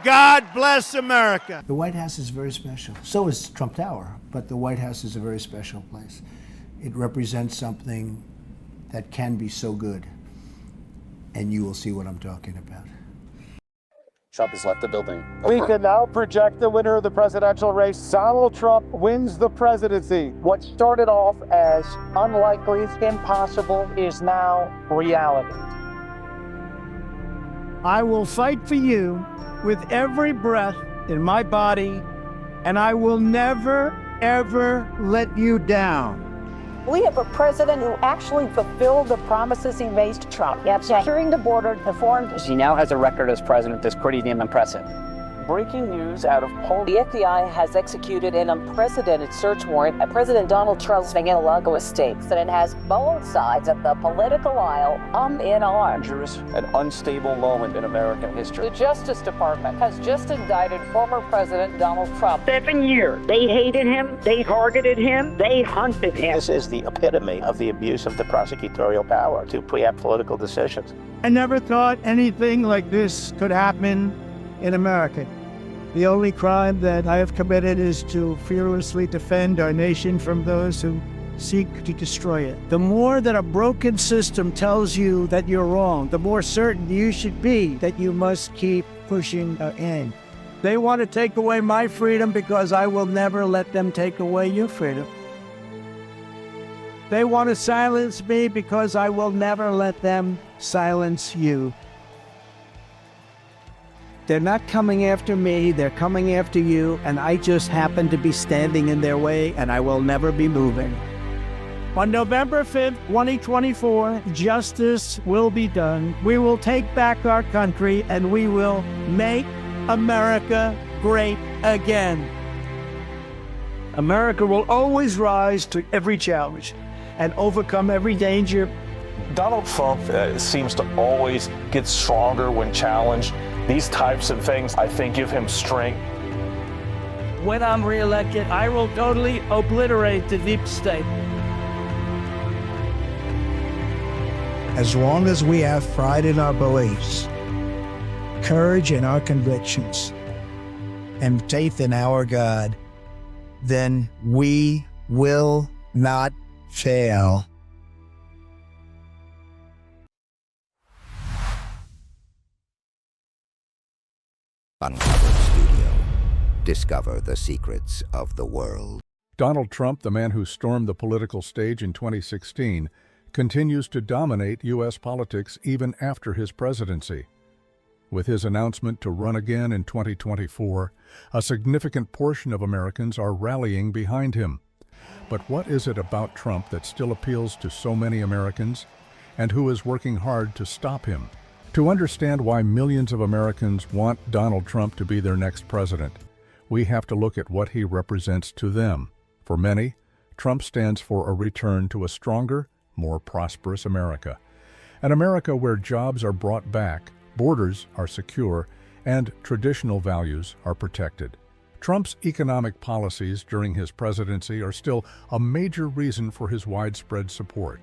God bless America. The White House is very special. So is Trump Tower, but the White House is a very special place. It represents something that can be so good, and you will see what I'm talking about. Trump has left the building. We can now project the winner of the presidential race. Donald Trump wins the presidency. What started off as unlikely, impossible, is now reality. I will fight for you with every breath in my body, and I will never, ever let you down. We have a president who actually fulfilled the promises he made to Trump. Yep, securing the border, the foreign. He now has a record as president that's pretty damn impressive. Breaking news out of Poland. The FBI has executed an unprecedented search warrant at President Donald Trump's Mar-a-Lago estate. And it has both sides of the political aisle in arms. An unstable moment in American history. The Justice Department has just indicted former President Donald Trump. 7 years. They hated him, they targeted him, they hunted him. This is the epitome of the abuse of the prosecutorial power to preempt political decisions. I never thought anything like this could happen in America. The only crime that I have committed is to fearlessly defend our nation from those who seek to destroy it. The more that a broken system tells you that you're wrong, the more certain you should be that you must keep pushing in. They want to take away my freedom because I will never let them take away your freedom. They want to silence me because I will never let them silence you. They're not coming after me, they're coming after you, and I just happen to be standing in their way, and I will never be moving. On November 5th, 2024, justice will be done. We will take back our country, and we will make America great again. America will always rise to every challenge and overcome every danger. Donald Trump seems to always get stronger when challenged. These types of things, I think, give him strength. When I'm reelected, I will totally obliterate the deep state. As long as we have pride in our beliefs, courage in our convictions, and faith in our God, then we will not fail. Uncovered Studio. Discover the secrets of the world. Donald Trump, the man who stormed the political stage in 2016, continues to dominate U.S. politics even after his presidency. With his announcement to run again in 2024, a significant portion of Americans are rallying behind him. But what is it about Trump that still appeals to so many Americans, and who is working hard to stop him? To understand why millions of Americans want Donald Trump to be their next president, we have to look at what he represents to them. For many, Trump stands for a return to a stronger, more prosperous America. An America where jobs are brought back, borders are secure, and traditional values are protected. Trump's economic policies during his presidency are still a major reason for his widespread support.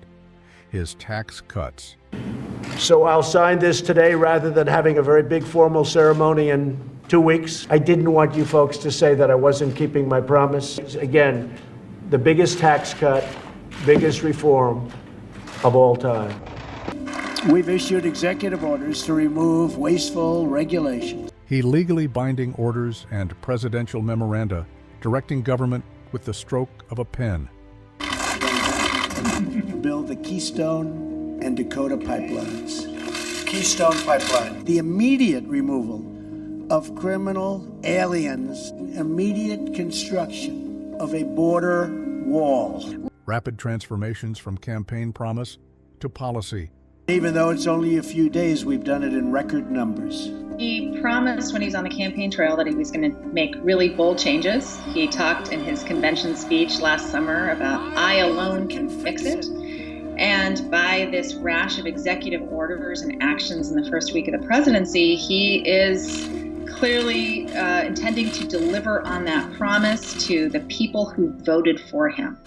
His tax cuts. So I'll sign this today rather than having a very big formal ceremony in 2 weeks. I didn't want you folks to say that I wasn't keeping my promise. Again, the biggest tax cut, biggest reform of all time. We've issued executive orders to remove wasteful regulations. He legally binding orders and presidential memoranda directing government with the stroke of a pen. Build the Keystone and Dakota pipelines. Keystone Pipeline. The immediate removal of criminal aliens. Immediate construction of a border wall. Rapid transformations from campaign promise to policy. Even though it's only a few days, we've done it in record numbers. He promised when he was on the campaign trail that he was going to make really bold changes. He talked in his convention speech last summer about "I alone can fix it." And by this rash of executive orders and actions in the first week of the presidency, he is clearly intending to deliver on that promise to the people who voted for him.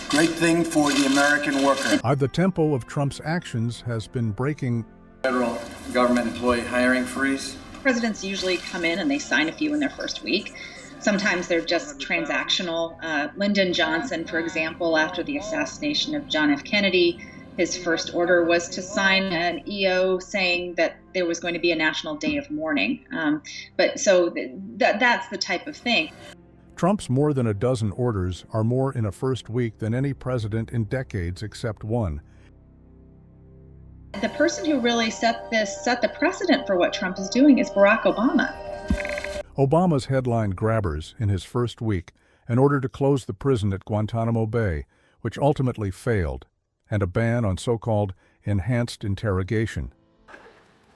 Great thing for the American worker. The tempo of Trump's actions has been breaking. Federal government employee hiring freeze. Presidents usually come in and they sign a few in their first week. Sometimes they're just transactional. Lyndon Johnson, for example, after the assassination of John F. Kennedy, his first order was to sign an EO saying that there was going to be a national day of mourning. That's the type of thing. Trump's more than a dozen orders are more in a first week than any president in decades except one. The person who really set the precedent for what Trump is doing is Barack Obama. Obama's headline grabbers in his first week an order to close the prison at Guantanamo Bay, which ultimately failed, and a ban on so-called enhanced interrogation.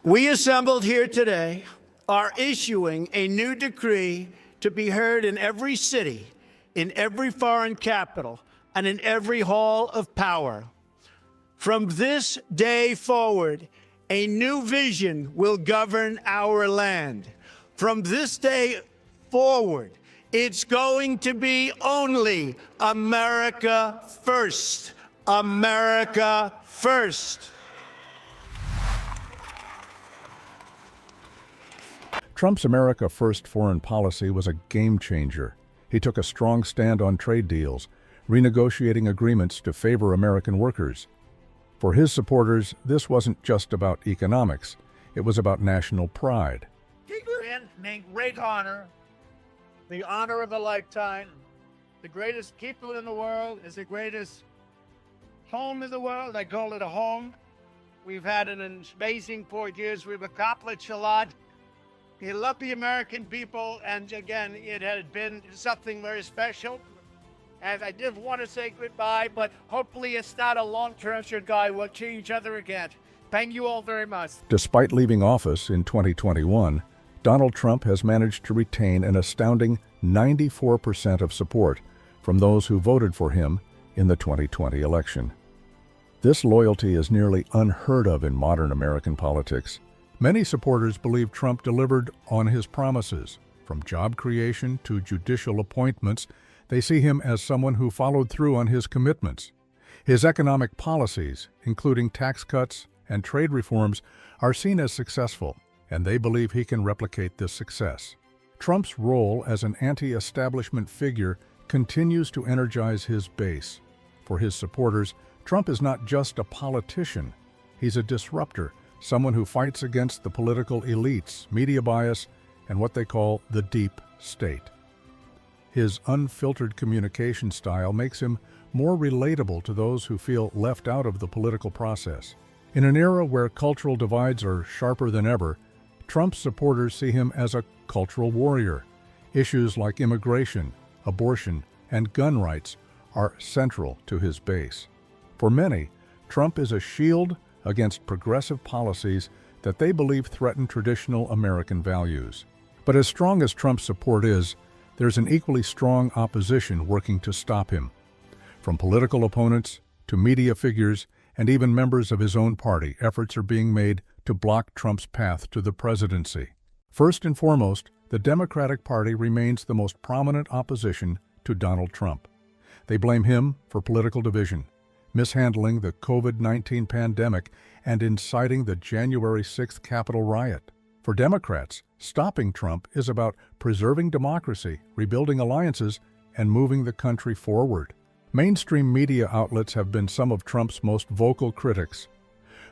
We assembled here today are issuing a new decree to be heard in every city, in every foreign capital, and in every hall of power. From this day forward, a new vision will govern our land. From this day forward, it's going to be only America first. America first. Trump's America First foreign policy was a game changer. He took a strong stand on trade deals, renegotiating agreements to favor American workers. For his supporters, this wasn't just about economics. It was about national pride. In great honor, the honor of a lifetime. The greatest people in the world is the greatest home in the world. I call it a home. We've had an amazing 4 years. We've accomplished a lot. We love the American people, and again, it had been something very special. And I did want to say goodbye, but hopefully it's not a long-term goodbye. We'll see each other again. Thank you all very much. Despite leaving office in 2021, Donald Trump has managed to retain an astounding 94% of support from those who voted for him in the 2020 election. This loyalty is nearly unheard of in modern American politics. Many supporters believe Trump delivered on his promises. From job creation to judicial appointments, they see him as someone who followed through on his commitments. His economic policies, including tax cuts and trade reforms, are seen as successful, and they believe he can replicate this success. Trump's role as an anti-establishment figure continues to energize his base. For his supporters, Trump is not just a politician. He's a disruptor, someone who fights against the political elites, media bias, and what they call the deep state. His unfiltered communication style makes him more relatable to those who feel left out of the political process. In an era where cultural divides are sharper than ever, Trump's supporters see him as a cultural warrior. Issues like immigration, abortion, and gun rights are central to his base. For many, Trump is a shield against progressive policies that they believe threaten traditional American values. But as strong as Trump's support is, there's an equally strong opposition working to stop him. From political opponents to media figures and even members of his own party, efforts are being made to block Trump's path to the presidency. First and foremost, the Democratic Party remains the most prominent opposition to Donald Trump. They blame him for political division, mishandling the COVID-19 pandemic, and inciting the January 6th Capitol riot. For Democrats, stopping Trump is about preserving democracy, rebuilding alliances, and moving the country forward. Mainstream media outlets have been some of Trump's most vocal critics.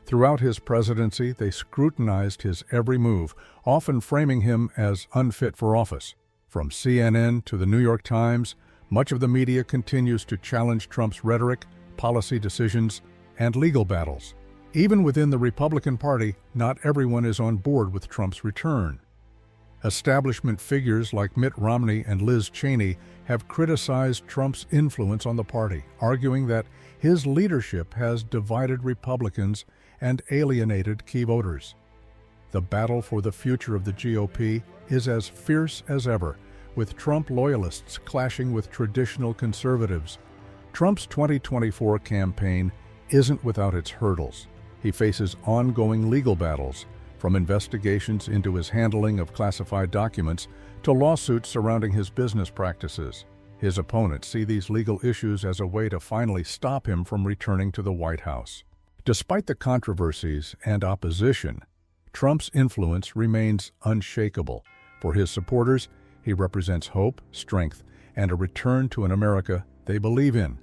Throughout his presidency, they scrutinized his every move, often framing him as unfit for office. From CNN to the New York Times, much of the media continues to challenge Trump's rhetoric, policy decisions, and legal battles. Even within the Republican Party, not everyone is on board with Trump's return. Establishment figures like Mitt Romney and Liz Cheney have criticized Trump's influence on the party, arguing that his leadership has divided Republicans and alienated key voters. The battle for the future of the GOP is as fierce as ever, with Trump loyalists clashing with traditional conservatives. Trump's 2024 campaign isn't without its hurdles. He faces ongoing legal battles, from investigations into his handling of classified documents to lawsuits surrounding his business practices. His opponents see these legal issues as a way to finally stop him from returning to the White House. Despite the controversies and opposition, Trump's influence remains unshakable. For his supporters, he represents hope, strength, and a return to an America they believe in.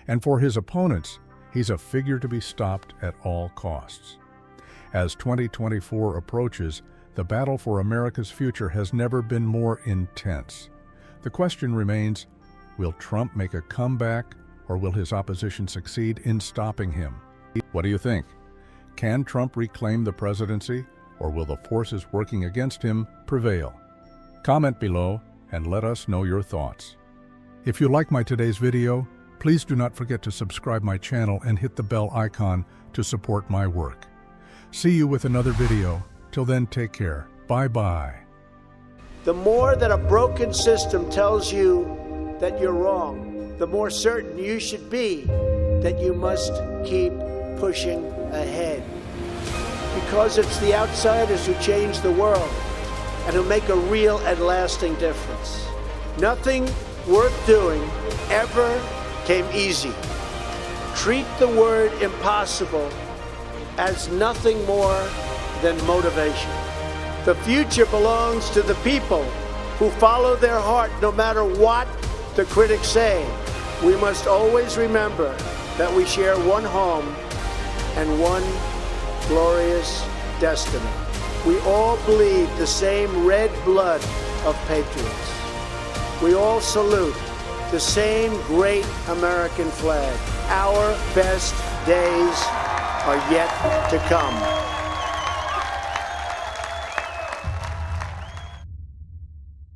And for his opponents, he's a figure to be stopped at all costs. As 2024 approaches, the battle for America's future has never been more intense. The question remains, will Trump make a comeback, or will his opposition succeed in stopping him? What do you think? Can Trump reclaim the presidency, or will the forces working against him prevail? Comment below and let us know your thoughts. If you like my today's video, please do not forget to subscribe my channel and hit the bell icon to support my work. See you with another video. Till then, take care. Bye-bye. The more that a broken system tells you that you're wrong, the more certain you should be that you must keep pushing ahead. Because it's the outsiders who change the world and who make a real and lasting difference. Nothing worth doing ever came easy. Treat the word impossible as nothing more than motivation. The future belongs to the people who follow their heart no matter what the critics say. We must always remember that we share one home and one glorious destiny. We all bleed the same red blood of patriots. We all salute the same great American flag. Our best days are yet to come.